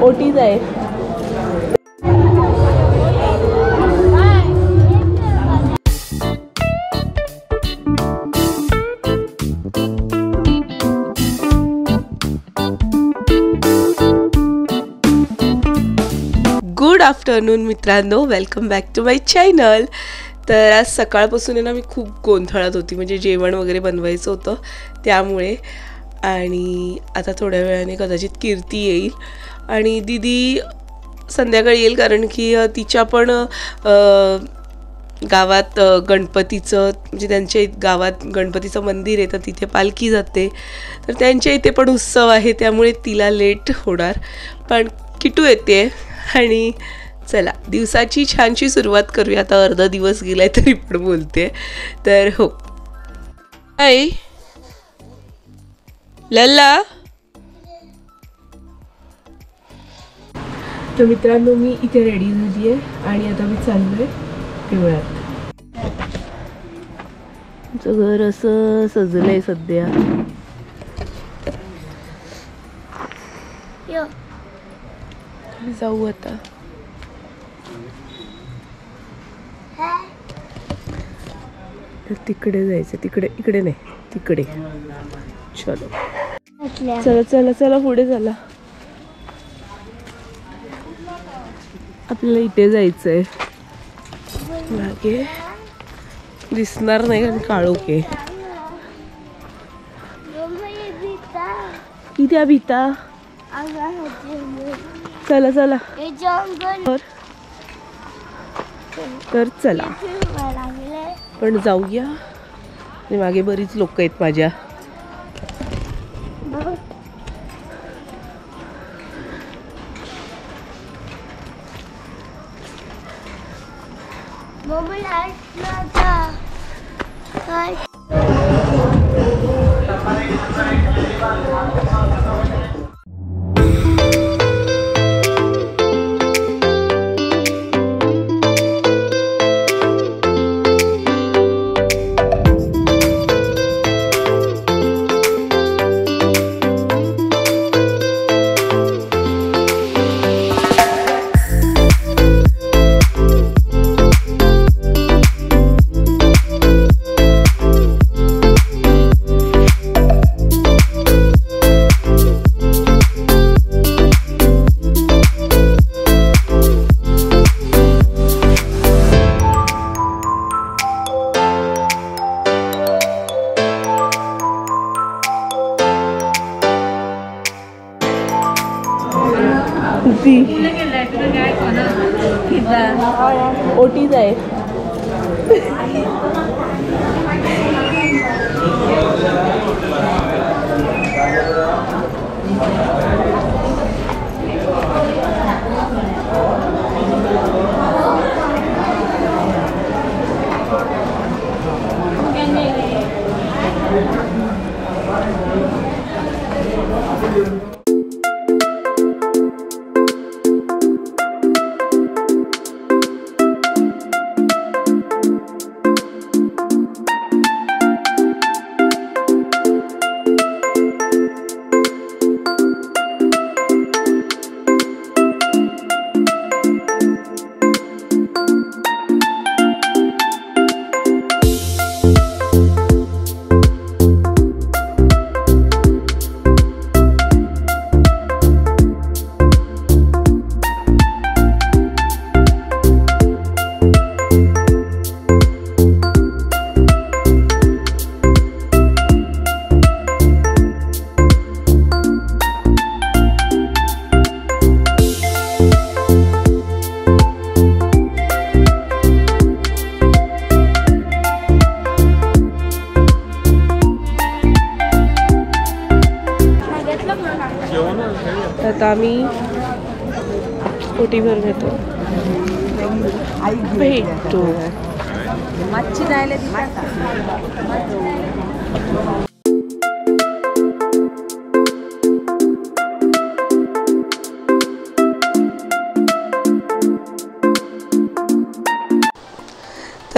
OTs आहे. Good afternoon मित्रांनो, welcome back to my channel. तर आज सकाळपासून आहे ना मी खूप गोंधळात होती, म्हणजे जेवण वगैरे बनवायचं होतं त्यामुळे. आणि आता थोड्या वेळाने कदाचित कीर्ती येईल आणि दीदी संध्याकाळी येईल, कारण की तिच्या पण गावात गणपतीचं, म्हणजे त्यांच्या गावात गणपतीचं मंदिर आहे, तर तिथे पालखी जाते, तर त्यांच्या इथे पण उत्सव आहे, त्यामुळे तिला लेट होणार. पण किटू येते आणि चला दिवसाची छानशी सुरुवात करूया. आता अर्धा दिवस गेलाय तरी पण बोलते. तर हो, हाय लल्ला. तर मित्रांनो, मी इथे रेडी झाली आहे आणि आता मी चाललोय पिवळ्यात. आमचं घर असं सजलंय सध्या. जाऊ आता. तर तिकडे जायचं, तिकडे, इकडे नाही, तिकडे. चलो चला चला चला, पुढे चला. आपल्याला इथे जायचंय. मागे दिसणार नाही कारण काळोख आहे. किती भीता. चला चला, तर चला पण जाऊया. आणि मागे बरीच लोक आहेत माझ्या. ओटीज आहे. आता आम्ही ओटीवर घेतो, भेटतो. मच्छी जायला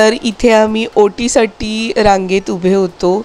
तर इथे आम्ही ओटीसाठी रांगेत उभे होतो.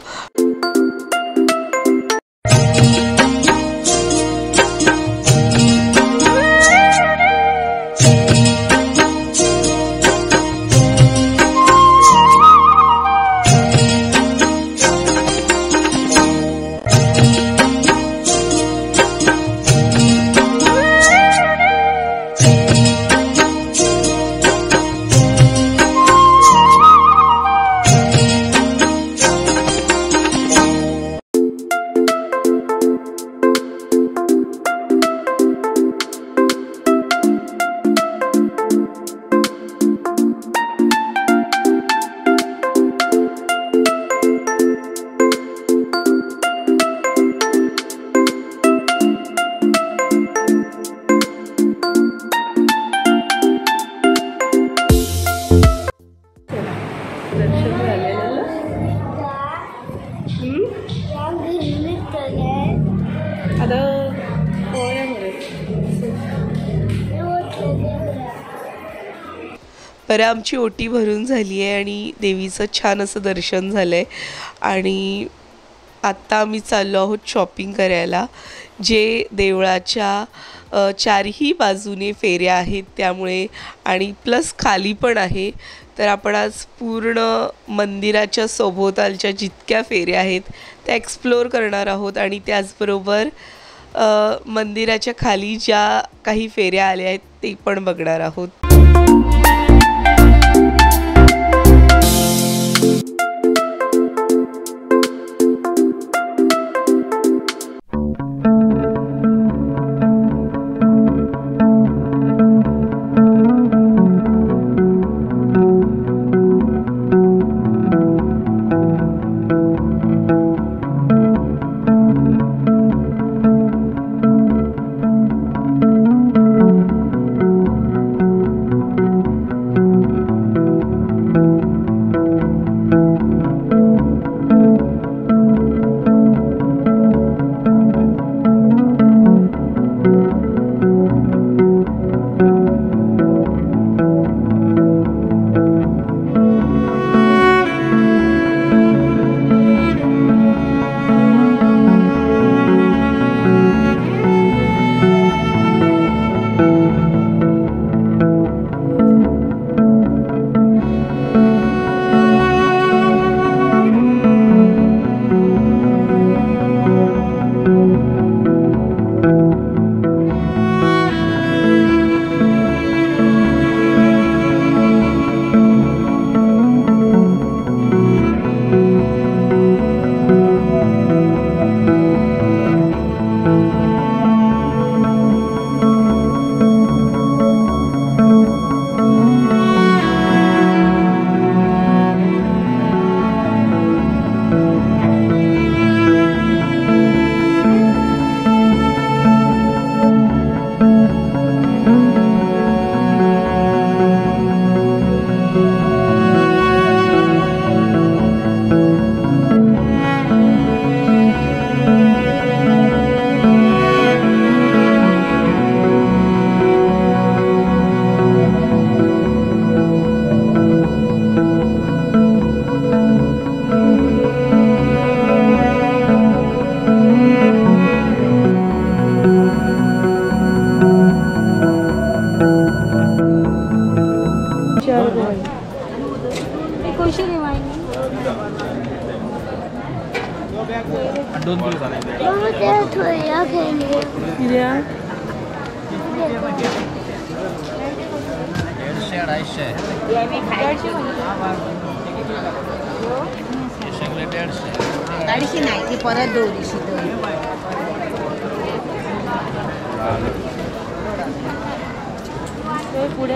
बरं, आमची ओटी भरून झाली आहे आणि देवीचं छान असं दर्शन झालं आहे. आणि आत्ता आम्ही चाललो आहोत शॉपिंग करायला. जे देवळाच्या चारही बाजूने फेऱ्या आहेत त्यामुळे, आणि प्लस खाली पण आहे, तर आपण आज पूर्ण मंदिराच्या सभोवतालच्या जितक्या फेऱ्या आहेत त्या एक्सप्लोअर करणार आहोत. आणि त्याचबरोबर मंदिराच्या खाली ज्या काही फेऱ्या आल्या आहेत ते पण बघणार आहोत.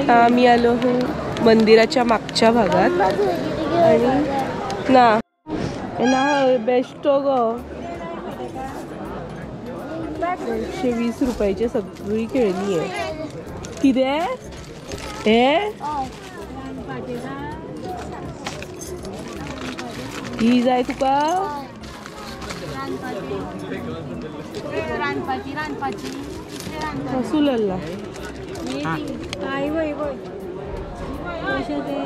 आम्ही आलो हो मंदिराच्या मागच्या भागात आणि ना बेस्ट ग 120 रुपयाची सगळी खेळणी आहे. किती हे ही जाय तुका रसूलल्ला काय वय वय पैसे ते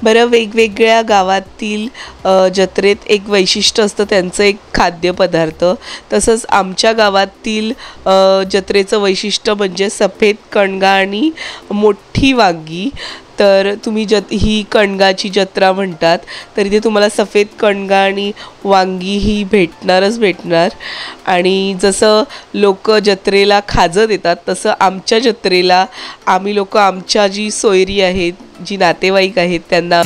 बरं, वेगवेगळ्या गावातील जत्रेत एक वैशिष्ट्य असतं त्यांचं एक खाद्यपदार्थ. तसंच आमच्या गावातील जत्रेचं वैशिष्ट्य म्हणजे सफेद कणगा आणि मोठी वांगी. तर तुम्ही ही कणगाची जत्रा म्हणतात, तर इथे तुम्हाला सफेद कणगा आणि वांगी ही भेटणार. आणि जसं लोक जत्रेला खाजं देतात तसं आमच्या जत्रेला आम्ही लोक आमच्या जी सोयरी आहेत, जी नातेवाईक आहेत त्यांना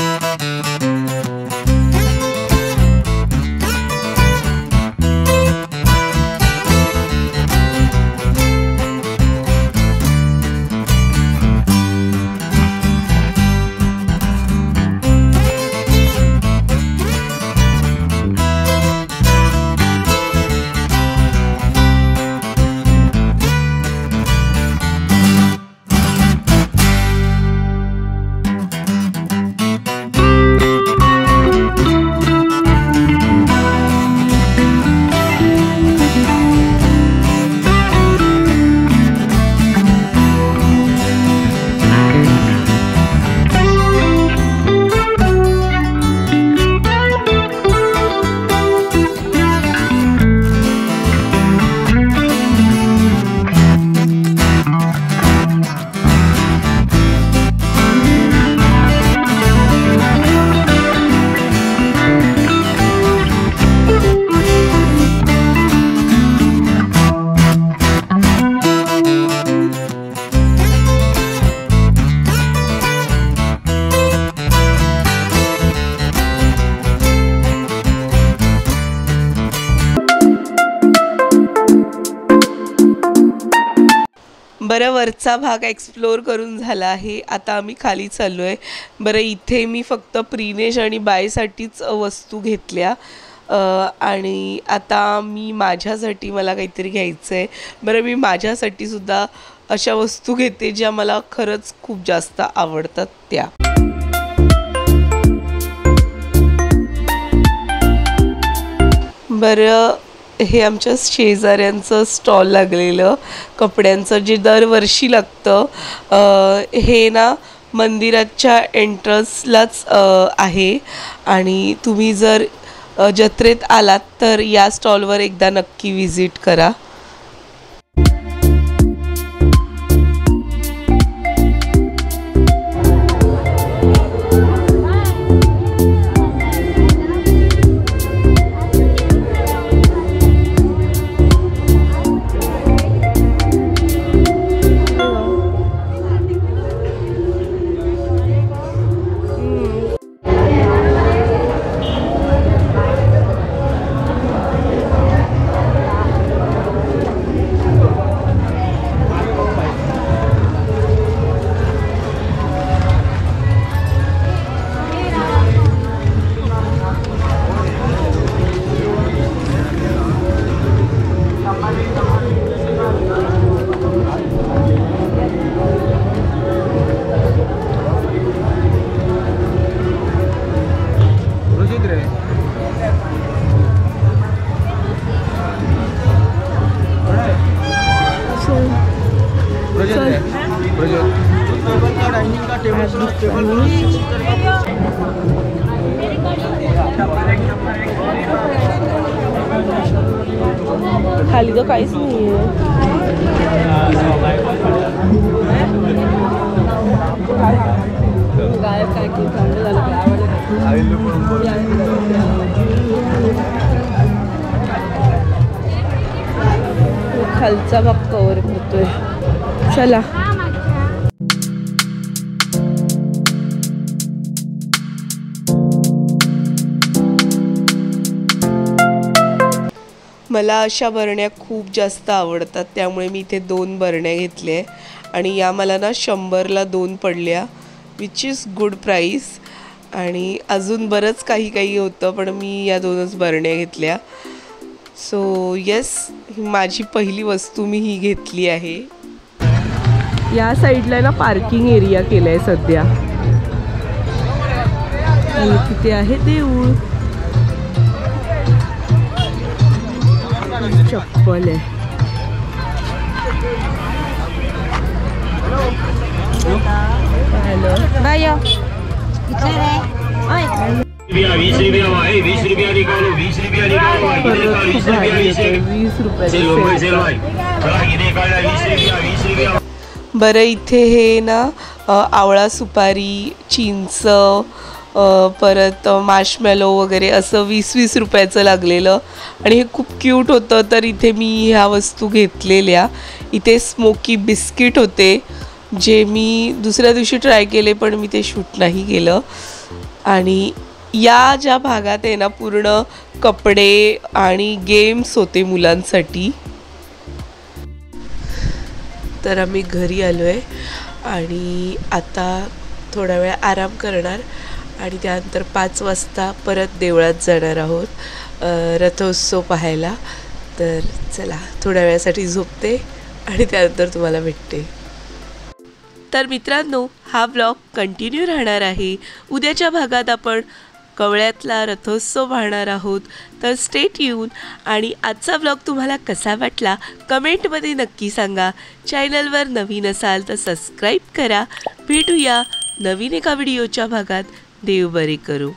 बरं, वरचा भाग एक्सप्लोर करून झाला आहे. आता आम्ही खाली चाललो आहे. बरं, इथे मी फक्त प्रिनेश आणि बायसाठीच वस्तू घेतल्या आणि आता मी माझ्यासाठी मला काहीतरी घ्यायचं आहे. बरं, मी माझ्यासाठी सुद्धा अशा वस्तू घेते ज्या मला खरंच खूप जास्त आवडतात त्या. बरं, हे आमच्या शेजाऱ्यांचं स्टॉल लागलेलं कपड्यांचं जे दरवर्षी लागतं. हे ना मंदिराच्या एंट्रन्सलाच आहे आणि तुम्ही जर जत्रेत आलात तर या स्टॉलवर एकदा नक्की विजिट करा. खाली तर काहीच नाही आहे. खालचा भाग कव्हर करतोय. चला, मला अशा बरण्या खूप जास्त आवडतात, त्यामुळे मी इथे 2 बरण्या घेतल्या आणि या मला ना 100ला 2 पडल्या, विच इज गुड प्राईस. आणि अजून बरंच काही होतं पण मी या 2च बरण्या घेतल्या. सो येस, माझी पहिली वस्तू मी ही घेतली आहे. या साईडला ना पार्किंग एरिया केलाय सध्या. आणि तिथे आहे देऊळ. चप्पल आहे. बरं, इथे हे ना आवळा सुपारी, चिंच, परत मार्शमॅलो वगैरे असं 20-20 रुपयाचं लागलेलं आणि हे खूप क्यूट होतं. तर इथे मी ह्या वस्तू घेतलेल्या. इथे स्मोकी बिस्किट होते जे मी दुसऱ्या दिवशी ट्राय केले पण मी ते शूट नाही केलं. आणि या ज्या भागात आहे ना पूर्ण कपडे आणि गेम्स होते मुलांसाठी. तर आम्ही घरी आलो आहे आणि आता थोडा वेळ आराम करणार आणि त्यानंतर 5 वाजता परत देवळात जाणार आहोत रथोत्सव पाहायला. तर चला, थोड्या वेळासाठी झोपते आणि त्यानंतर तुम्हाला भेटते. तर मित्रांनो, हा व्लॉग कंटिन्यू राहणार आहे. उद्याच्या भागात आपण कवळ्यातला रथोत्सव पाहणार आहोत. तर स्टे ट्यून. आणि आजचा व्लॉग तुम्हाला कसा वाटला कमेंटमध्ये नक्की सांगा. चॅनलवर नवीन असाल तर सबस्क्राईब करा. भेटूया नवीन एका व्हिडिओच्या भागात. देव बरे करो.